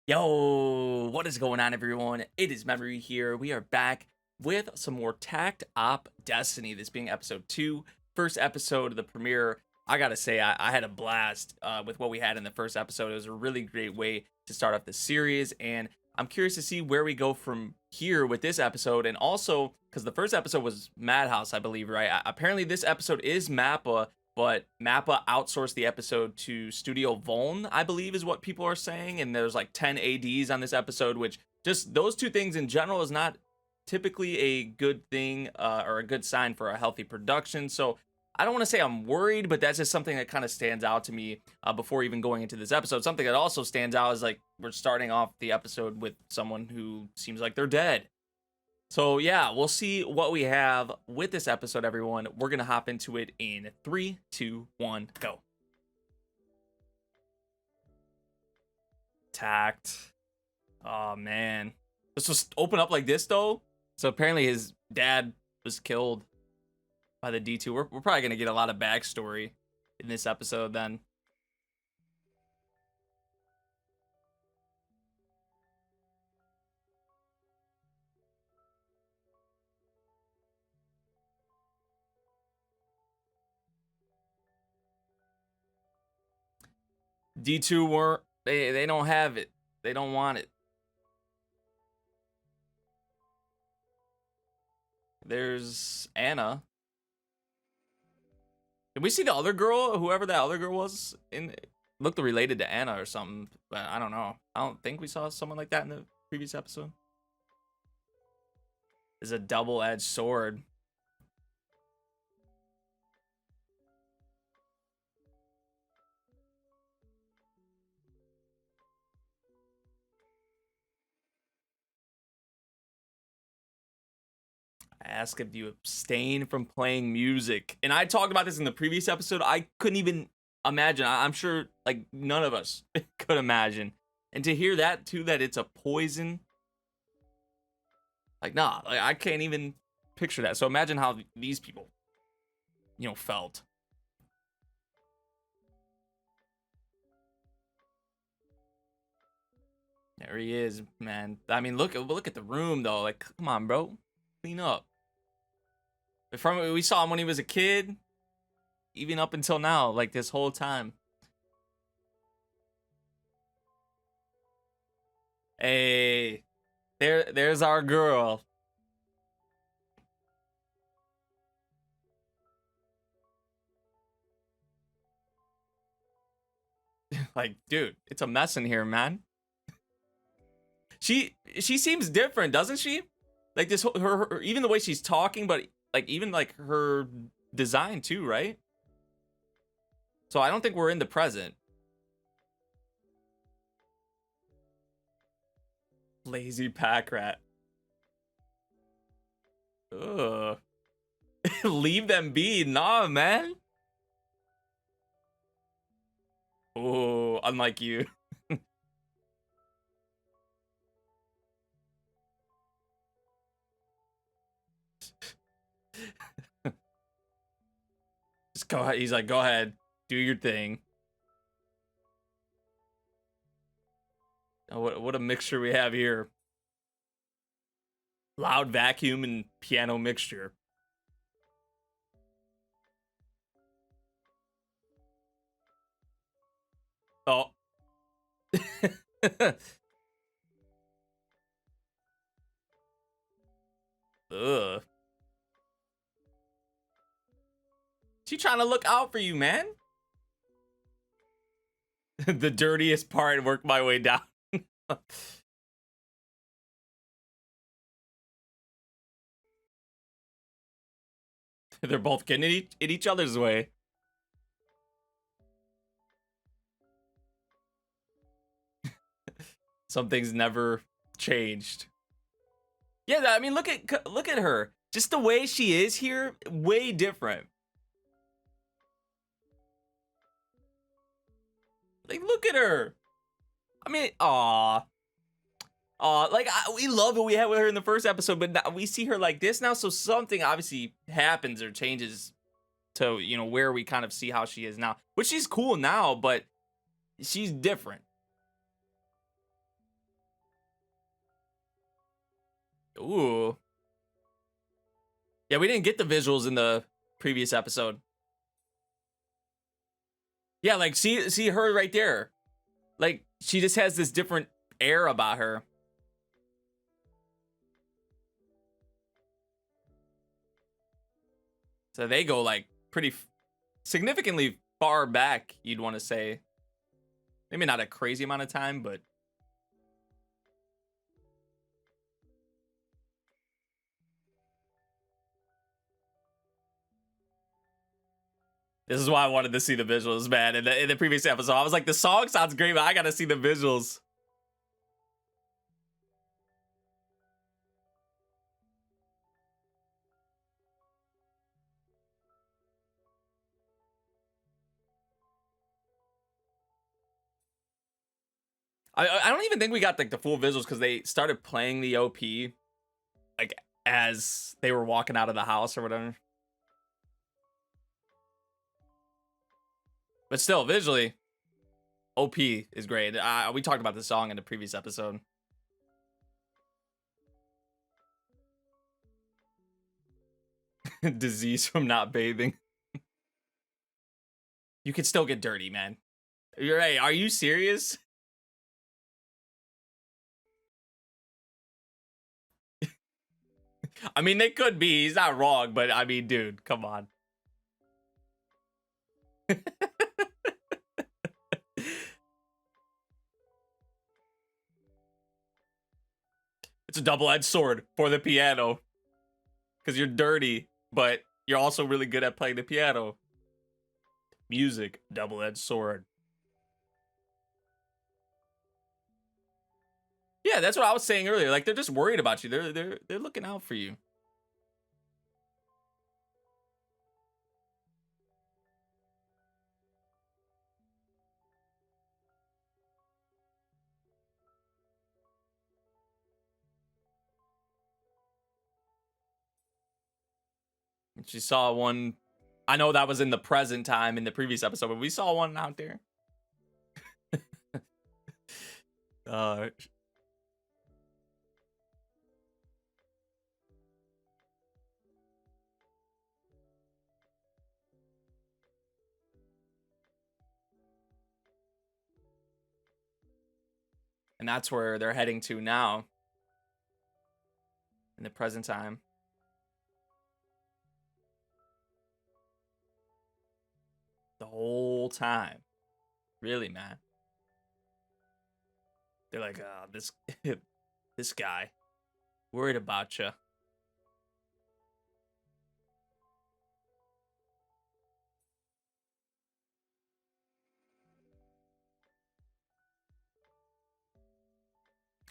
Yo, what is going on, everyone? It is Memory here. We are back with some more Takt Op Destiny, this being episode 2, first episode of the premiere. I gotta say, I had a blast with what we had in the first episode. It was a really great way to start off the series, and I'm curious to see where we go from here with this episode, and also, because the first episode was Madhouse, I believe, right? Apparently, this episode is Mappa, but Mappa outsourced the episode to Studio Voln, I believe is what people are saying, and there's like 10 ADs on this episode, which just those two things in general is not typically a good thing or a good sign for a healthy production. So I don't want to say I'm worried, but that's just something that kind of stands out to me before even going into this episode. Something that also stands out is like we're starting off the episode with someone who seems like they're dead. So yeah, we'll see what we have with this episode, everyone. We're gonna hop into it in 3, 2, 1, go. Takt. Oh man. Let's just open up like this though. So apparently his dad was killed by the D2. We're probably gonna get a lot of backstory in this episode then. D2 weren't they don't have it. They don't want it. There's Anna. Did we see the other girl? Whoever that other girl was in looked related to Anna or something, but I don't know. I don't think we saw someone like that in the previous episode. Is a double-edged sword. I ask if you abstain from playing music. And I talked about this in the previous episode. I couldn't even imagine. I'm sure like none of us could imagine. And to hear that too, that it's a poison. Like, nah, like, I can't even picture that. So imagine how these people, felt. There he is, man. I mean, look at the room though. Like, come on, bro, clean up. From we saw him when he was a kid, even up until now, like this whole time. Hey, there's our girl. Like, dude, it's a mess in here, man. She seems different, doesn't she? Like this her even the way she's talking, but like even like her design too, right? So I don't think we're in the present. Lazy pack rat. Ugh. Leave them be. Nah, man. Oh, unlike you. Just go ahead. He's like, go ahead. Do your thing. Oh, what a mixture we have here. Loud vacuum and piano mixture. Oh. Ugh. She trying to look out for you, man. The dirtiest part, work my way down. They're both getting in each other's way. Some things never changed. Yeah, I mean, look at her. Just the way she is here, way different. Like, look at her. I mean, like we love what we had with her in the first episode, but now we see her like this now. So something obviously happens or changes to where we kind of see how she is now. Which she's cool now, but she's different. Ooh. Yeah, we didn't get the visuals in the previous episode. Yeah, like see her right there. Like she just has this different air about her. So they go like pretty significantly far back, you'd want to say. Maybe not a crazy amount of time, but this is why I wanted to see the visuals, man. In the previous episode, I was like, the song sounds great, but I gotta see the visuals. I don't even think we got like the full visuals because they started playing the OP like as they were walking out of the house or whatever. But still, visually, OP is great. We talked about the song in the previous episode. Disease from not bathing. You can still get dirty, man. You're right. Are you serious? I mean, they could be. He's not wrong, but I mean, dude, come on. It's a double-edged sword for the piano. Because you're dirty, but you're also really good at playing the piano. Music, double-edged sword. Yeah, that's what I was saying earlier. Like, they're just worried about you. They're looking out for you. She saw one. I know that was in the present time in the previous episode, but we saw one out there. And that's where they're heading to now. In the present time. The whole time. Really, man. They're like, this guy. Worried about you.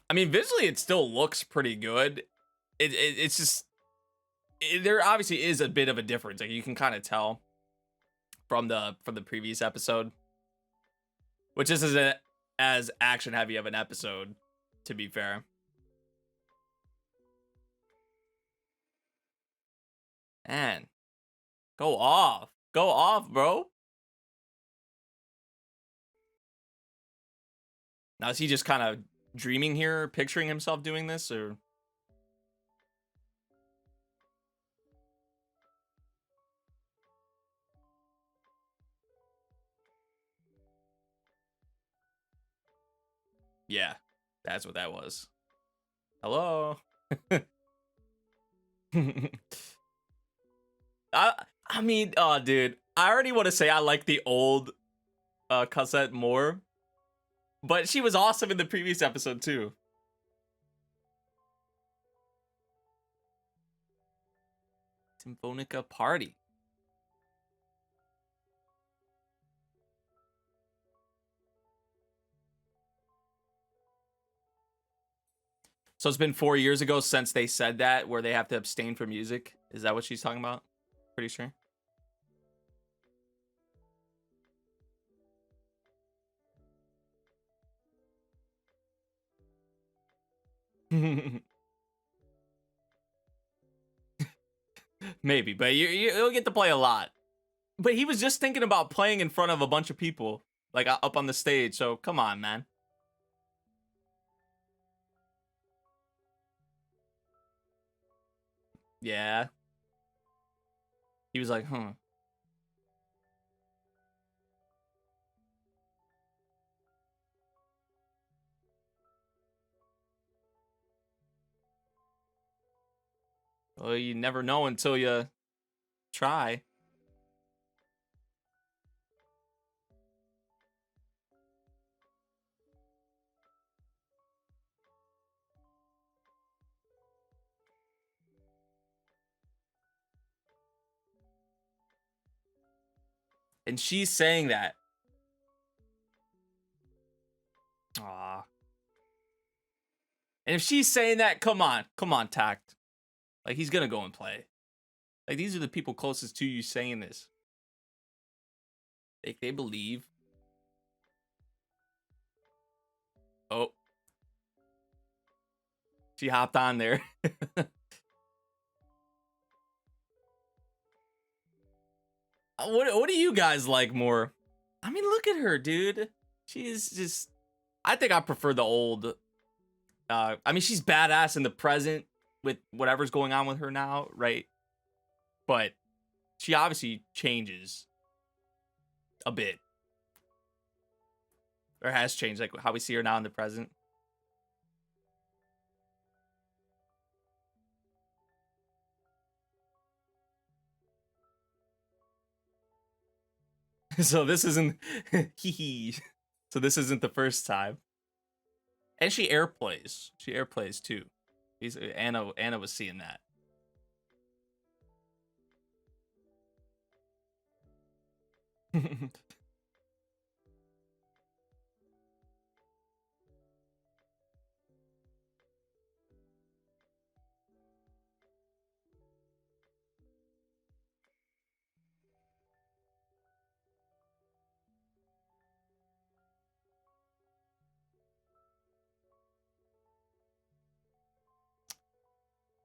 I mean, visually, it still looks pretty good. It's just there obviously is a bit of a difference. Like you can kind of tell from the previous episode, which isn't as action heavy of an episode, to be fair. Man, go off, bro. Now is he just kind of dreaming here, picturing himself doing this, or? Yeah, that's what that was. Hello. I mean, oh, dude, I already want to say I like the old Cosette more, but she was awesome in the previous episode too. Symphonica Party. So it's been 4 years ago since they said that, where they have to abstain from music. Is that what she's talking about? Pretty sure. Maybe, but you'll get to play a lot. But he was just thinking about playing in front of a bunch of people, like up on the stage. So come on, man. Yeah. He was like, huh. Well, you never know until you try. And she's saying that. Aw. And if she's saying that, come on, Takt. Like, he's gonna go and play. Like, these are the people closest to you saying this. They believe. Oh. She hopped on there. What do you guys like more? I mean, look at her, dude. She is just... I think I prefer the old... I mean, she's badass in the present with whatever's going on with her now, right? But she obviously changes a bit. Or has changed, like how we see her now in the present. So this isn't... Hee. So this isn't the first time. And she airplays. She airplays too. Anna was seeing that.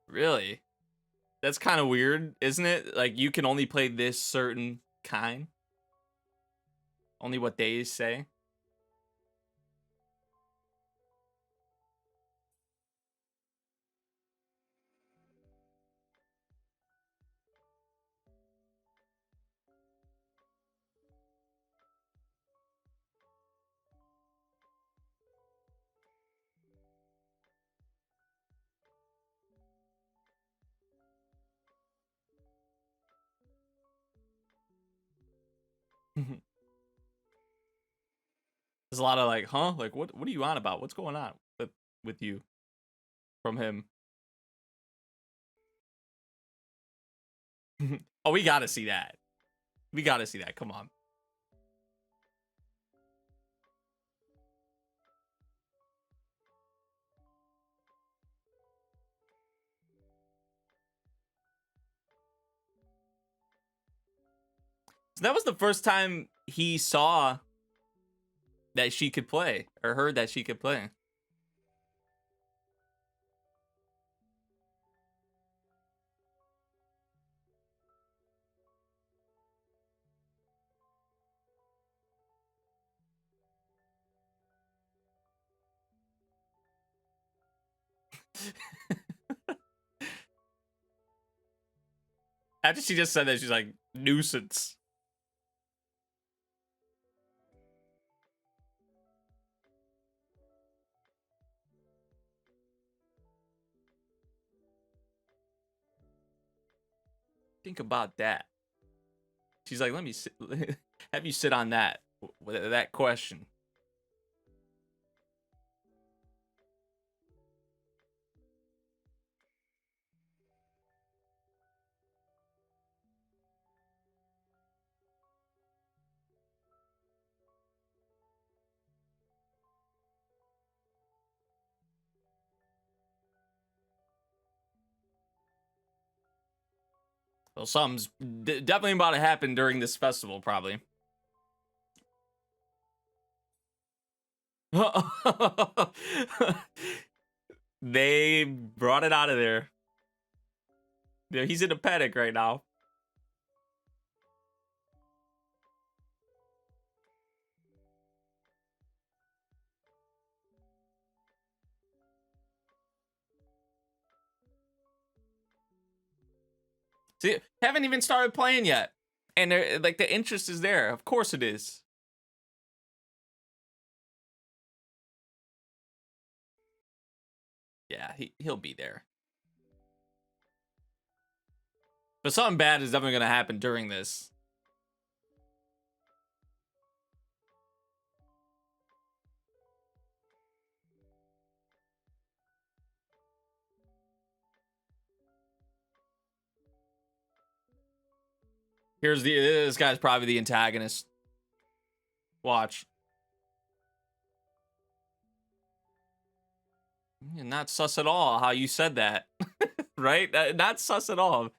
Really? That's kind of weird, isn't it? Like, you can only play this certain kind. Only what they say. There's a lot of like, huh? Like, what are you on about? What's going on with you from him? Oh, we gotta see that. We gotta see that. Come on. So that was the first time he saw that she could play or heard that she could play. After she just said that, she's like, nuisance. Think about that. She's like, let me sit, have you sit on that with that question. Well, something's definitely about to happen during this festival, probably. They brought it out of there. Yeah, he's in a panic right now. See, haven't even started playing yet, and like the interest is there. Of course it is. Yeah, he'll be there. But something bad is definitely gonna happen during this. This guy's probably the antagonist. Watch. Not sus at all how you said that. Right? Not sus at all.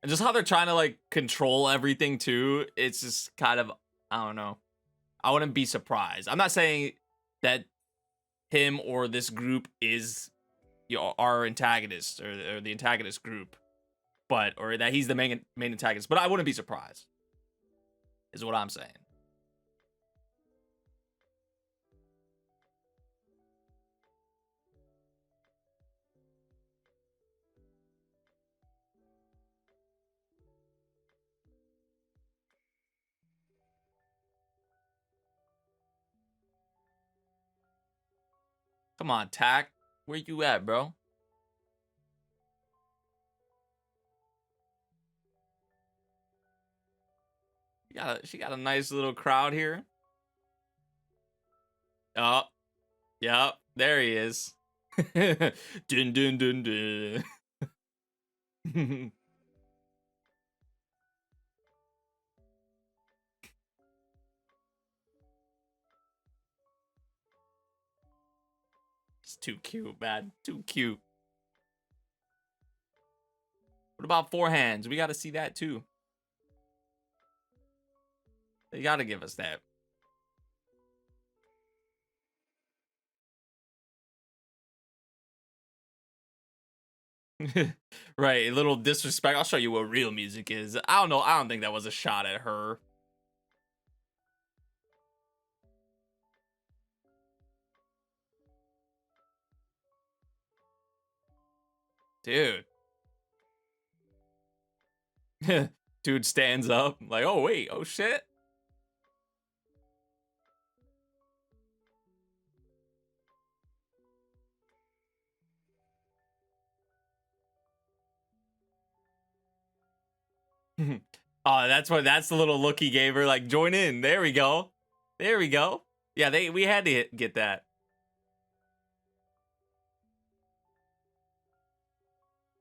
And just how they're trying to like control everything too. It's just kind of, I don't know. I wouldn't be surprised. I'm not saying that him or this group is, you know, our antagonist or the antagonist group, but or that he's the main antagonist. But I wouldn't be surprised. Is what I'm saying. Come on, Takt. Where you at, bro? She got a nice little crowd here. Oh, yep, there he is. Dun dun dun dun. It's too cute, man. Too cute. What about four hands? We got to see that too. They got to give us that. Right, a little disrespect. I'll show you what real music is. I don't know. I don't think that was a shot at her. Dude. Dude stands up like, oh wait, oh shit. Oh, that's the little look he gave her. Like, join in. There we go. There we go. Yeah, we had to get that.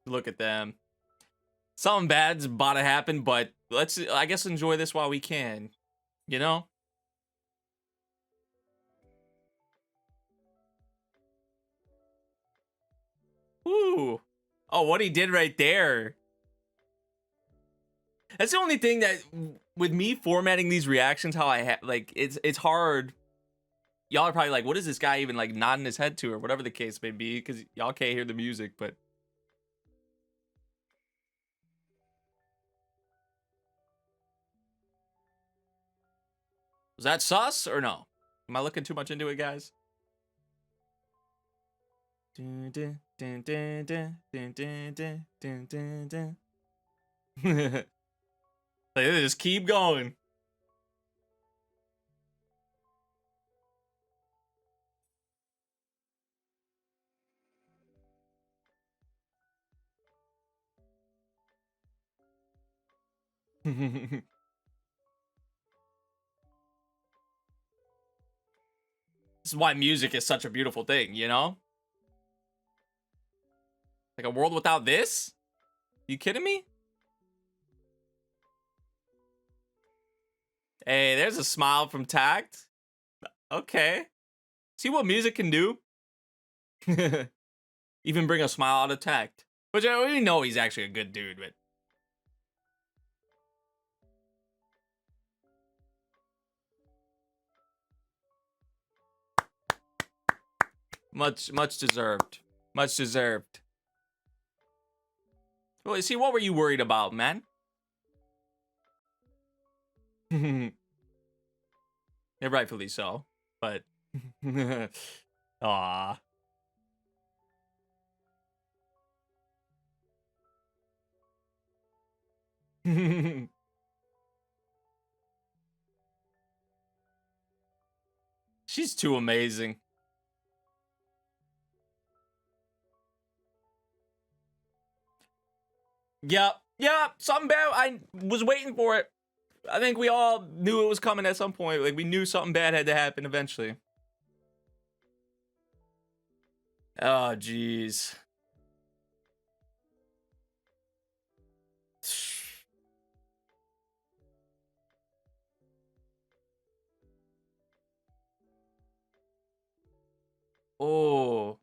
Look at them. Something bad's about to happen, but let's, I guess, enjoy this while we can. You know? Ooh. Oh, what he did right there. That's the only thing that, with me formatting these reactions, how I like, it's hard. Y'all are probably like, what is this guy even like nodding his head to, or whatever the case may be, because y'all can't hear the music, but. Was that sus or no? Am I looking too much into it, guys? Dun, dun, dun, dun, dun, dun, dun, dun, dun, dun. Like, they just keep going. This is why music is such a beautiful thing, you know? Like a world without this? You kidding me? Hey, there's a smile from Takt. Okay. See what music can do? Even bring a smile out of Takt. Which I already know he's actually a good dude, but. Much deserved. Much deserved. Well, see, what were you worried about, man? Yeah, rightfully so. But, aw. She's too amazing. Yep. Something bad. I was waiting for it. I think we all knew it was coming at some point. Like, we knew something bad had to happen eventually. Oh, jeez. Oh.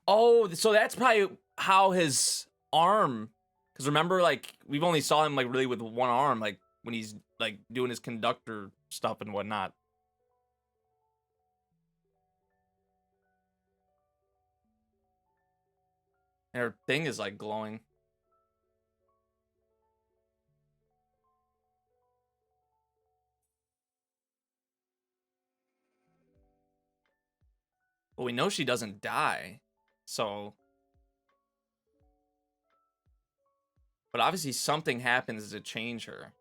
Oh, so that's probably how his arm... Because remember, like, we've only saw him, like, really with one arm, like, when he's, like, doing his conductor stuff and whatnot. And her thing is, like, glowing. Well, we know she doesn't die, so... But obviously something happens to change her.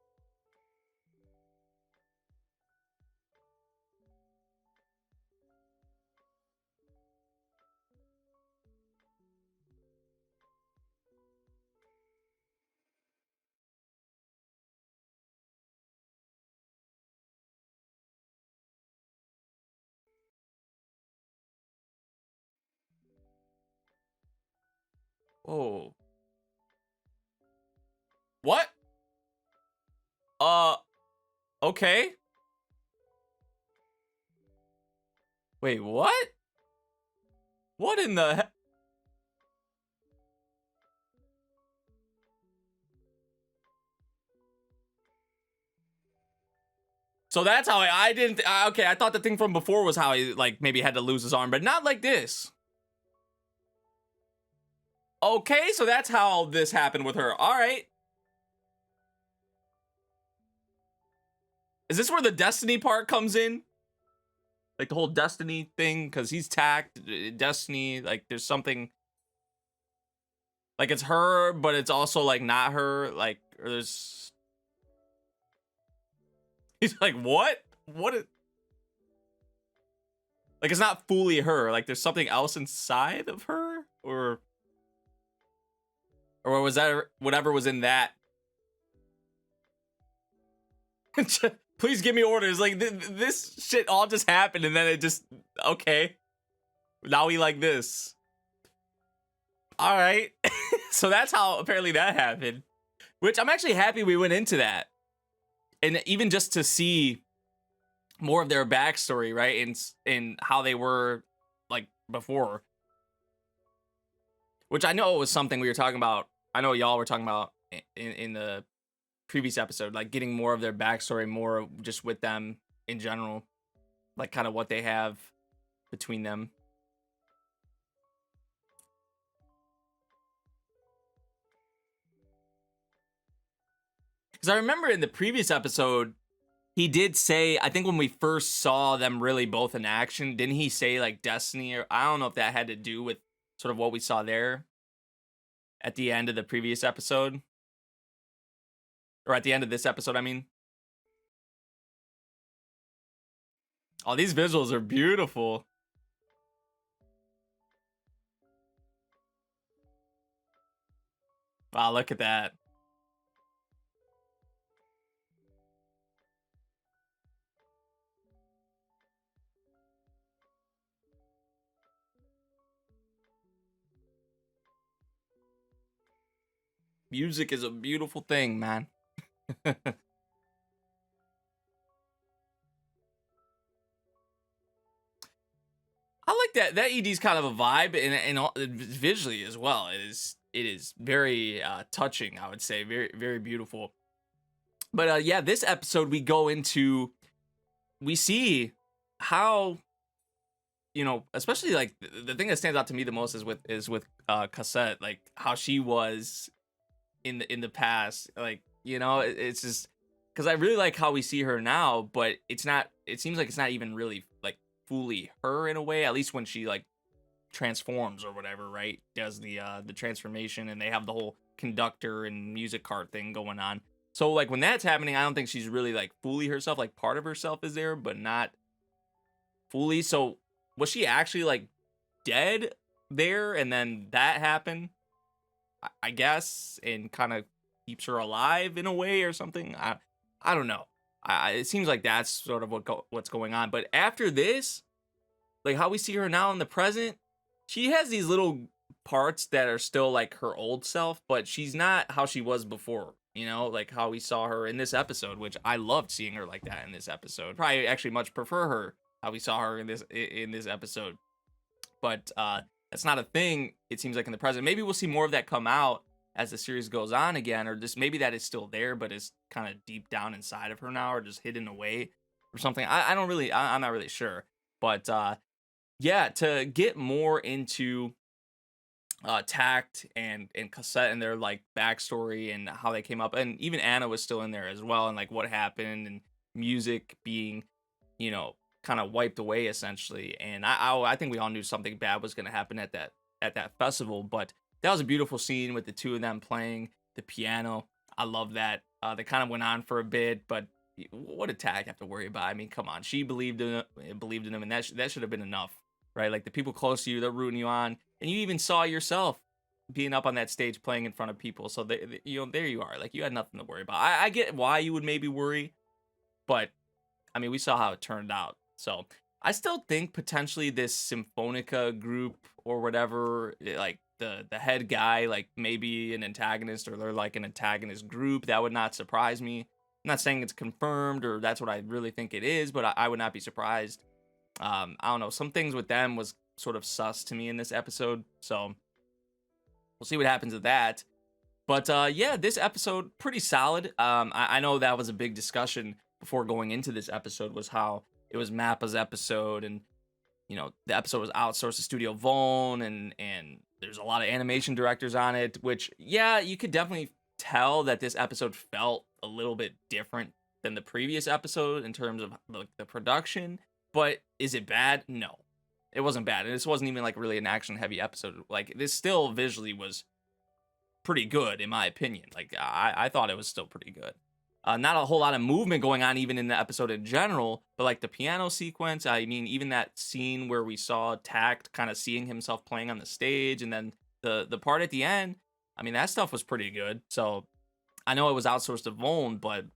Oh. What? Okay. Wait, what? What in the heck? So that's how I didn't... okay, I thought the thing from before was how he, like, maybe had to lose his arm, but not like this. Okay, so that's how this happened with her. All right. Is this where the destiny part comes in? Like the whole destiny thing? Because he's Takt, destiny, like there's something... Like it's her, but it's also like not her. Like, or there's... He's like, what? What is... Like, it's not fully her. Like, there's something else inside of her? Or was that whatever was in that? Please give me orders. Like, this shit all just happened, and then it just... Okay. Now we like this. All right. So that's how apparently that happened. Which I'm actually happy we went into that. And even just to see more of their backstory, right? And how they were, like, before. Which I know was something we were talking about. I know y'all were talking about in the previous episode. Like, getting more of their backstory, more just with them in general. Like, kind of what they have between them. Because I remember in the previous episode, he did say, I think when we first saw them really both in action, didn't he say, like, destiny? Or I don't know if that had to do with sort of what we saw there at the end of the previous episode. Or at the end of this episode, I mean. Oh, these visuals are beautiful. Wow, look at that. Music is a beautiful thing, man. I like that. That ED's kind of a vibe, and visually as well. It is very touching, I would say. Very, very beautiful. But yeah, this episode we go into, we see how, you know, especially like the thing that stands out to me the most is with Cosette, like how she was in the past. Like, you know, it's just because I really like how we see her now, but it's not. It seems like it's not even really like fully her in a way. At least when she like transforms or whatever, right? Does the transformation, and they have the whole conductor and music cart thing going on. So like when that's happening, I don't think she's really like fully herself. Like part of herself is there, but not fully. So was she actually like dead there, and then that happened? I guess, and kind of keeps her alive in a way or something. I don't know. It seems like that's sort of what's going on. But after this, like how we see her now in the present, she has these little parts that are still like her old self, but she's not how she was before. You know, like how we saw her in this episode, which I loved seeing her like that in this episode. Probably actually much prefer her how we saw her in this episode. But that's not a thing, it seems like, in the present. Maybe we'll see more of that come out as the series goes on again, or just maybe that is still there, but it's kind of deep down inside of her now, or just hidden away or something. I'm not really sure. But yeah, to get more into Takt and Cosette and their like backstory and how they came up, and even Anna was still in there as well, and like what happened, and music being, you know, kind of wiped away essentially. And I think we all knew something bad was going to happen at that festival, but that was a beautiful scene with the two of them playing the piano. I love that. They kind of went on for a bit, but what did Takt have to worry about? I mean, come on, she believed in him, and that should have been enough, right? Like the people close to you, they're rooting you on, and you even saw yourself being up on that stage playing in front of people. So you know, there you are. Like you had nothing to worry about. I get why you would maybe worry, but I mean, we saw how it turned out. So I still think potentially this Symphonica group or whatever, like the head guy, like maybe an antagonist, or they're like an antagonist group. That would not surprise me. I'm not saying it's confirmed or that's what I really think it is, but I would not be surprised. I don't know. Some things with them was sort of sus to me in this episode. So we'll see what happens with that. But yeah, this episode, pretty solid. I know that was a big discussion before going into this episode, was how it was Mappa's episode, and you know, the episode was outsourced to Studio Vone, and there's a lot of animation directors on it, which, yeah, you could definitely tell that this episode felt a little bit different than the previous episode in terms of the production. But is it bad? No, it wasn't bad. And this wasn't even like really an action heavy episode. Like this still visually was pretty good in my opinion. Like I thought it was still pretty good. Not a whole lot of movement going on even in the episode in general, but like the piano sequence, I mean, even that scene where we saw Takt kind of seeing himself playing on the stage, and then the part at the end, I mean, that stuff was pretty good. So I know it was outsourced to Vone, but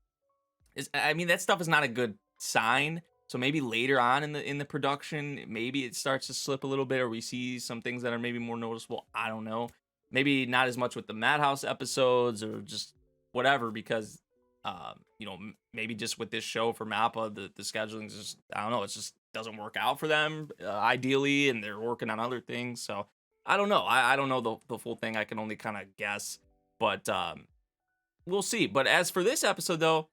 I mean, that stuff is not a good sign. So maybe later on in the production, maybe it starts to slip a little bit, or we see some things that are maybe more noticeable. I don't know. Maybe not as much with the Madhouse episodes or just whatever, because you know, maybe just with this show for Mappa, the scheduling is just, I don't know, it just doesn't work out for them ideally, and they're working on other things. So I don't know. I don't know the full thing. I can only kind of guess, but we'll see. But as for this episode, though,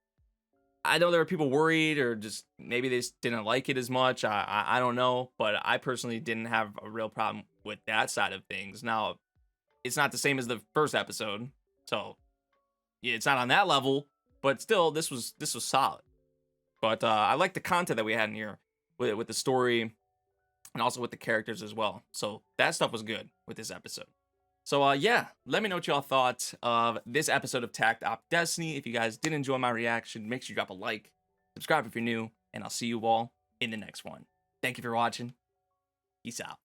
I know there were people worried, or just maybe they just didn't like it as much. I don't know, but I personally didn't have a real problem with that side of things. Now, it's not the same as the first episode, so yeah, it's not on that level. But still, this was solid. But I like the content that we had in here with the story, and also with the characters as well. So that stuff was good with this episode. So yeah, let me know what y'all thought of this episode of Takt Op Destiny. If you guys did enjoy my reaction, make sure you drop a like, subscribe if you're new, and I'll see you all in the next one. Thank you for watching. Peace out.